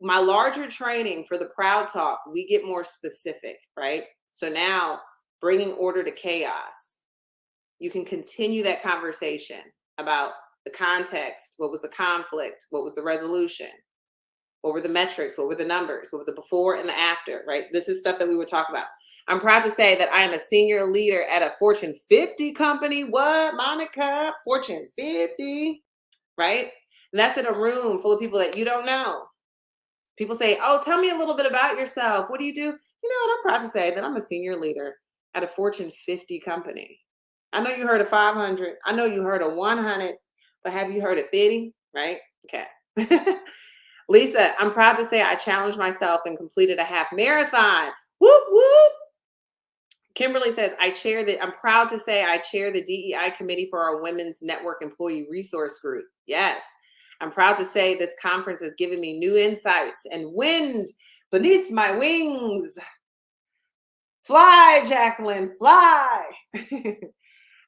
my larger training for the Proud Talk, we get more specific, right? So now, bringing order to chaos, you can continue that conversation about the context. What was the conflict? What was the resolution? What were the metrics? What were the numbers? What were the before and the after, right? This is stuff that we would talk about. I'm proud to say that I am a senior leader at a Fortune 50 company. What, Monica? Fortune 50, right? And that's in a room full of people that you don't know. People say, oh, tell me a little bit about yourself. What do? You know what? I'm proud to say that I'm a senior leader at a Fortune 50 company. I know you heard of 500. I know you heard of 100, but have you heard of 50, right? Okay. Lisa, I'm proud to say I challenged myself and completed a half marathon. Whoop, whoop. Kimberly says, I'm proud to say I chair the DEI committee for our Women's Network Employee Resource Group. Yes. I'm proud to say this conference has given me new insights and wind beneath my wings. Fly, Jacqueline, fly.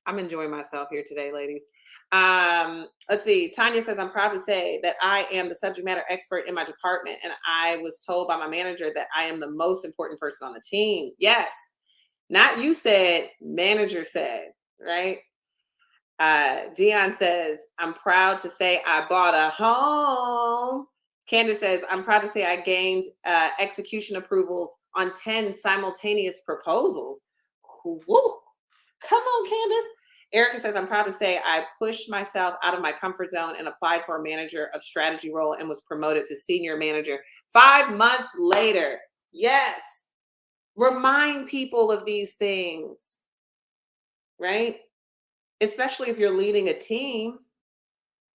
I'm enjoying myself here today, ladies. Let's see. Tanya says, I'm proud to say that I am the subject matter expert in my department. And I was told by my manager that I am the most important person on the team. Yes. Not you said, manager said, right? Dion says, I'm proud to say I bought a home. Candace says, I'm proud to say I gained execution approvals on 10 simultaneous proposals. Woo. Come on, Candace. Erica says, I'm proud to say I pushed myself out of my comfort zone and applied for a manager of strategy role and was promoted to senior manager 5 months later. Yes. Remind people of these things, right? Especially if you're leading a team.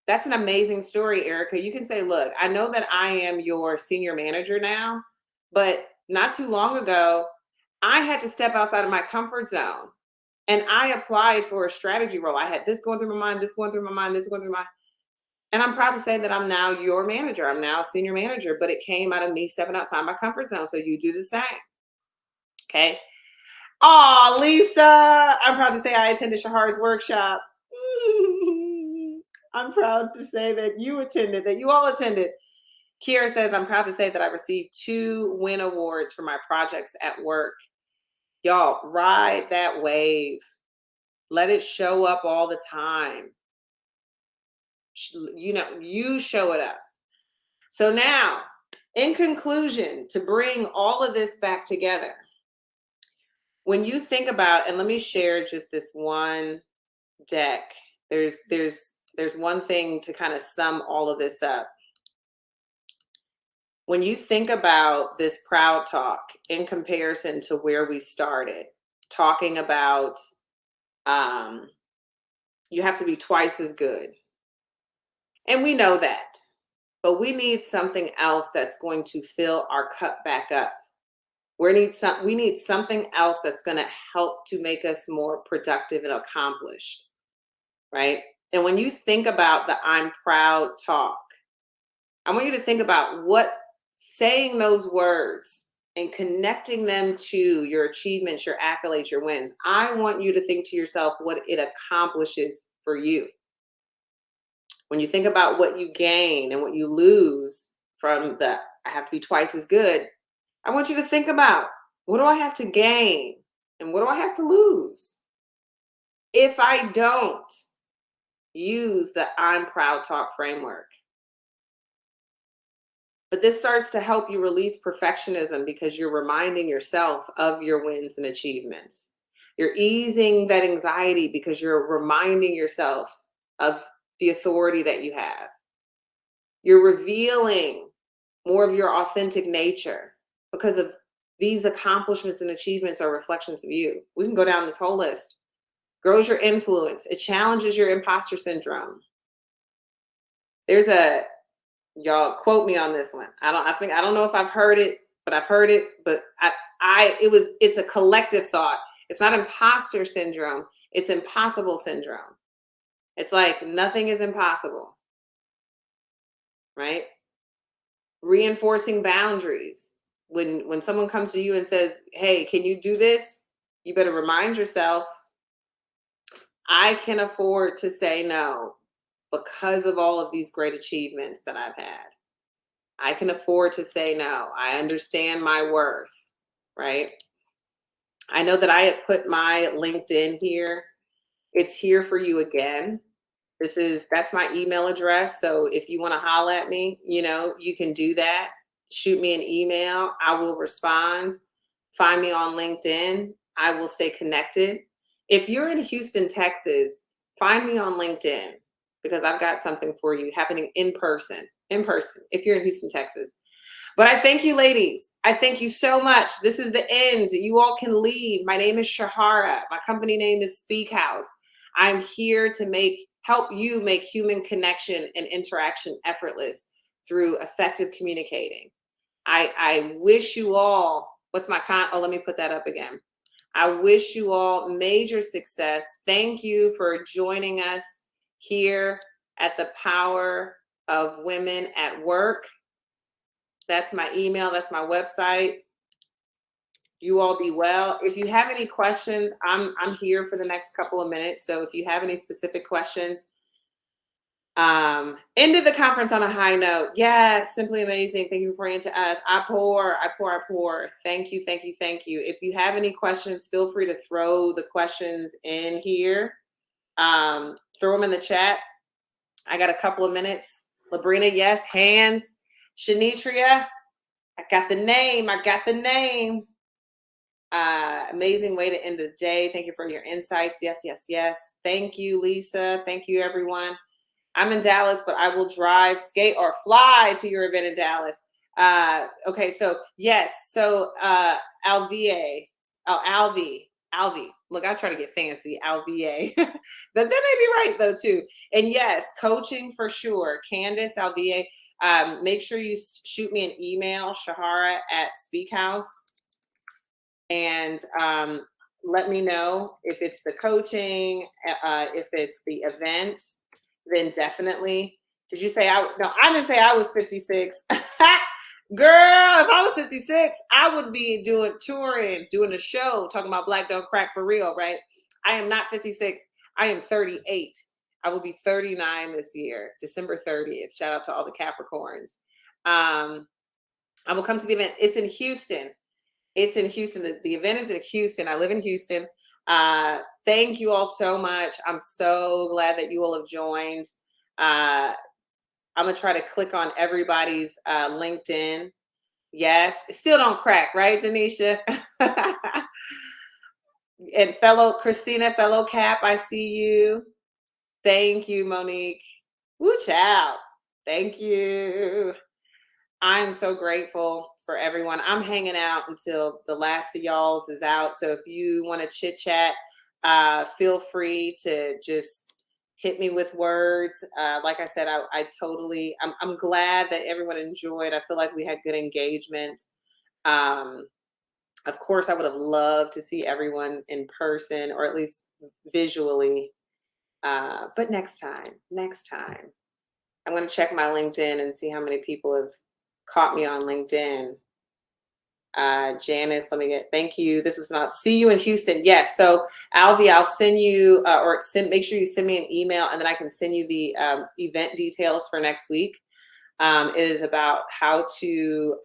That's an amazing story, Erica. You can say, look, I know that I am your senior manager now, but not too long ago, I had to step outside of my comfort zone and I applied for a strategy role. I had this going through my mind, this going through my mind, this going through my, and I'm proud to say that I'm now your manager. I'm now a senior manager, but it came out of me stepping outside my comfort zone. So you do the same. Okay. Oh, Lisa, I'm proud to say I attended Sherhara's workshop. I'm proud to say that you attended, that you all attended. Kiera says, I'm proud to say that I received 2 win awards for my projects at work. Y'all, ride that wave. Let it show up all the time. You know, you show it up. So now, in conclusion, to bring all of this back together, when you think about, and let me share just this one deck. There's one thing to kind of sum all of this up. When you think about this proud talk in comparison to where we started, talking about you have to be twice as good. And we know that, but we need something else that's going to fill our cup back up. We need something else that's going to help to make us more productive and accomplished, right? And when you think about the I'm proud talk, I want you to think about what saying those words and connecting them to your achievements, your accolades, your wins. I want you to think to yourself what it accomplishes for you. When you think about what you gain and what you lose from the I have to be twice as good, I want you to think about, what do I have to gain and what do I have to lose if I don't use the I'm proud talk framework? But this starts to help you release perfectionism because you're reminding yourself of your wins and achievements. You're easing that anxiety because you're reminding yourself of the authority that you have. You're revealing more of your authentic nature because of these accomplishments and achievements are reflections of you. We can go down this whole list. Grows your influence. It challenges your imposter syndrome. Y'all quote me on this one. I don't know if I've heard it, but I've heard it, but it's a collective thought. It's not imposter syndrome. It's impossible syndrome. It's like nothing is impossible, right? Reinforcing boundaries. When someone comes to you and says, hey, can you do this? You better remind yourself, I can afford to say no because of all of these great achievements that I've had. I can afford to say no. I understand my worth, right? I know that I had put my LinkedIn here. It's here for you again. That's my email address. So if you want to holler at me, you can do that. Shoot me an email. I will respond. Find me on LinkedIn. I will stay connected. If you're in Houston, Texas, find me on LinkedIn because I've got something for you happening in person, if you're in Houston, Texas. But I thank you, ladies. I thank you so much. This is the end. You all can leave. My name is Sherhara. My company name is Speak House. I'm here to help you make human connection and interaction effortless through effective communicating. I wish you all, let me put that up again. I wish you all major success. Thank you for joining us here at the Power of Women at Work. That's my email. That's my website. You all be well. If you have any questions, I'm here for the next couple of minutes. So if you have any specific questions, ended the conference on a high note. Yes, simply amazing. Thank you for praying to us. I pour. Thank you, thank you, thank you. If you have any questions, feel free to throw the questions in here. Throw them in the chat. I got a couple of minutes. Labrina, yes. Hands. Shanitria, I got the name. Amazing way to end the day. Thank you for your insights. Yes, yes, yes. Thank you, Lisa. Thank you, everyone. I'm in Dallas, but I will drive, skate, or fly to your event in Dallas. Okay, so yes. So Alvi. Look, I try to get fancy. Alva. That may be right though too. And yes, coaching for sure. Candace Alva. Make sure you shoot me an email, Sherhara@Speakhouse, and let me know if it's the coaching, if it's the event. Then definitely. Did you say no, I didn't say I was 56. Girl, if I was 56, I would be touring, doing a show, talking about Black Don't Crack for real, right? I am not 56. I am 38. I will be 39 this year, December 30th. Shout out to all the Capricorns. I will come to the event. It's in Houston. The event is in Houston. I live in Houston. Thank you all so much. I'm so glad that you all have joined. I'm going to try to click on everybody's LinkedIn. Yes. Still don't crack, right, Denisha? And fellow Christina, fellow Cap, I see you. Thank you, Monique. Woo, child. Thank you. I'm so grateful for everyone. I'm hanging out until the last of y'all's is out. So if you want to chit chat, feel free to just hit me with words. Like I said, I'm glad that everyone enjoyed. I feel like we had good engagement. Of course, I would have loved to see everyone in person or at least visually. But next time, I'm going to check my LinkedIn and see how many people have caught me on LinkedIn. Janice, thank you. This is when I'll see you in Houston. Yes. So Alvi, I'll send you make sure you send me an email and then I can send you the event details for next week. It is about how to,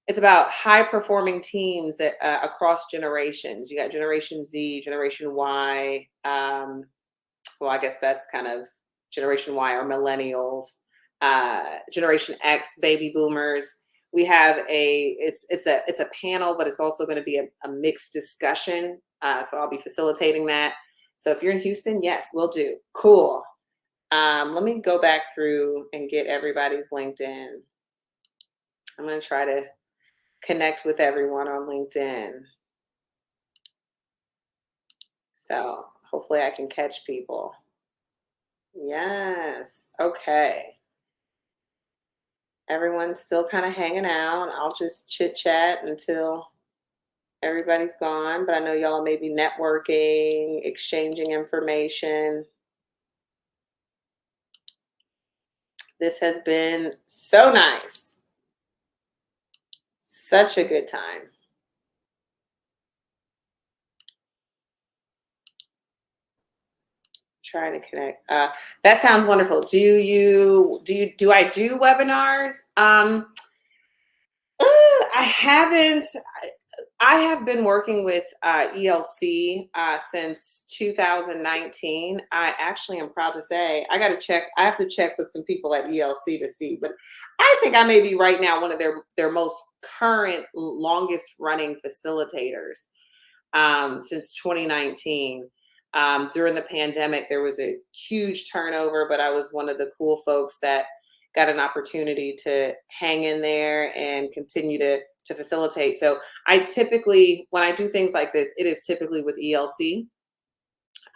it's about high performing teams across generations. You got Generation Z, Generation Y. Well, I guess that's kind of Generation Y or millennials, Generation X, baby boomers. We have it's a panel, but it's also going to be a mixed discussion. So I'll be facilitating that. So if you're in Houston, yes, we'll do. Cool. Let me go back through and get everybody's LinkedIn. I'm going to try to connect with everyone on LinkedIn. So hopefully I can catch people. Yes. Okay. Everyone's still kind of hanging out. I'll just chit chat until everybody's gone, but I know y'all may be networking, exchanging information. This has been so nice. Such a good time. Trying to connect. That sounds wonderful. Do I do webinars? I haven't. I have been working with ELC since 2019. I actually am proud to say I have to check with some people at ELC to see, but I think I may be right now one of their most current, longest running facilitators since 2019. During the pandemic, there was a huge turnover, but I was one of the cool folks that got an opportunity to hang in there and continue to facilitate. So I typically, when I do things like this, it is typically with ELC.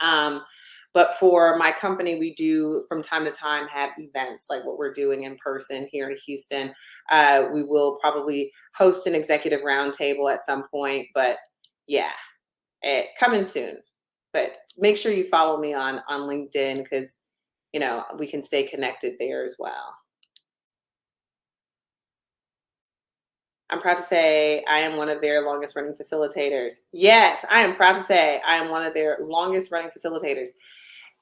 But for my company, we do from time to time have events like what we're doing in person here in Houston. We will probably host an executive roundtable at some point, but yeah, coming soon. But make sure you follow me on LinkedIn because, we can stay connected there as well. I'm proud to say I am one of their longest running facilitators. Yes, I am proud to say I am one of their longest running facilitators.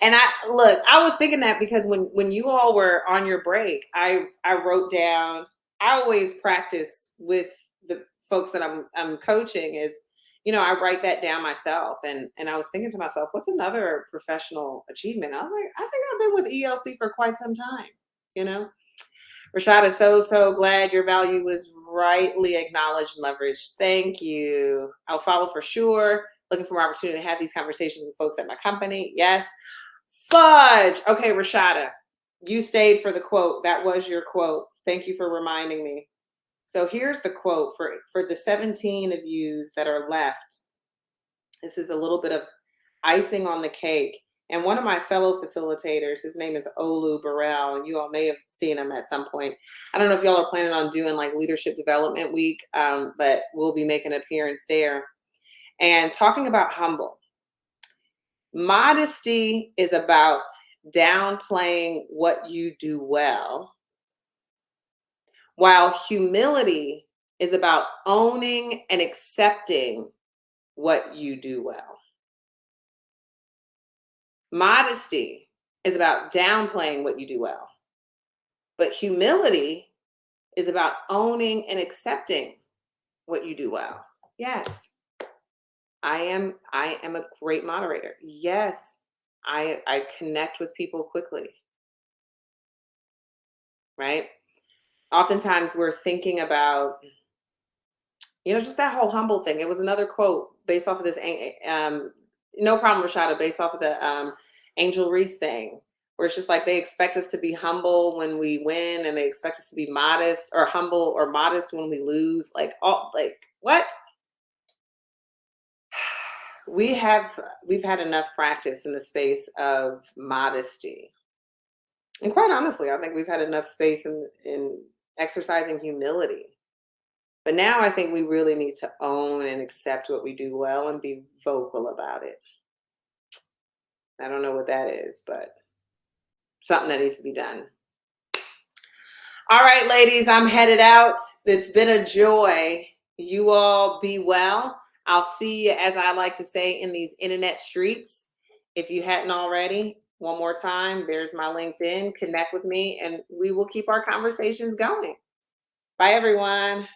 And I was thinking that because when you all were on your break, I wrote down, I always practice with the folks that I'm coaching is, I write that down myself. And I was thinking to myself, what's another professional achievement? I was like, I think I've been with ELC for quite some time, you know? Rashada, so glad your value was rightly acknowledged and leveraged. Thank you. I'll follow for sure. Looking for more opportunity to have these conversations with folks at my company. Yes. Fudge. Okay, Rashada, you stayed for the quote. That was your quote. Thank you for reminding me. So here's the quote for the 17 of yous that are left. This is a little bit of icing on the cake. And one of my fellow facilitators, his name is Olu Burrell, and you all may have seen him at some point. I don't know if y'all are planning on doing like Leadership Development Week, but we'll be making an appearance there. And talking about humble. Modesty is about downplaying what you do well, while humility is about owning and accepting what you do well. Modesty is about downplaying what you do well, but humility is about owning and accepting what you do well. Yes, I am a great moderator. Yes, I connect with people quickly, right? Oftentimes we're thinking about, just that whole humble thing. It was another quote based off of this, no problem, Rashada, based off of the Angel Reese thing, where it's just like they expect us to be humble when we win, and they expect us to be modest or humble or modest when we lose. Like, what? We've had enough practice in the space of modesty. And quite honestly, I think we've had enough space in exercising humility. But now I think we really need to own and accept what we do well and be vocal about it. I don't know what that is, but something that needs to be done. All right, ladies, I'm headed out. It's been a joy. You all be well. I'll see you, as I like to say, in these internet streets. If you hadn't already, one more time, there's my LinkedIn. Connect with me, and we will keep our conversations going. Bye, everyone.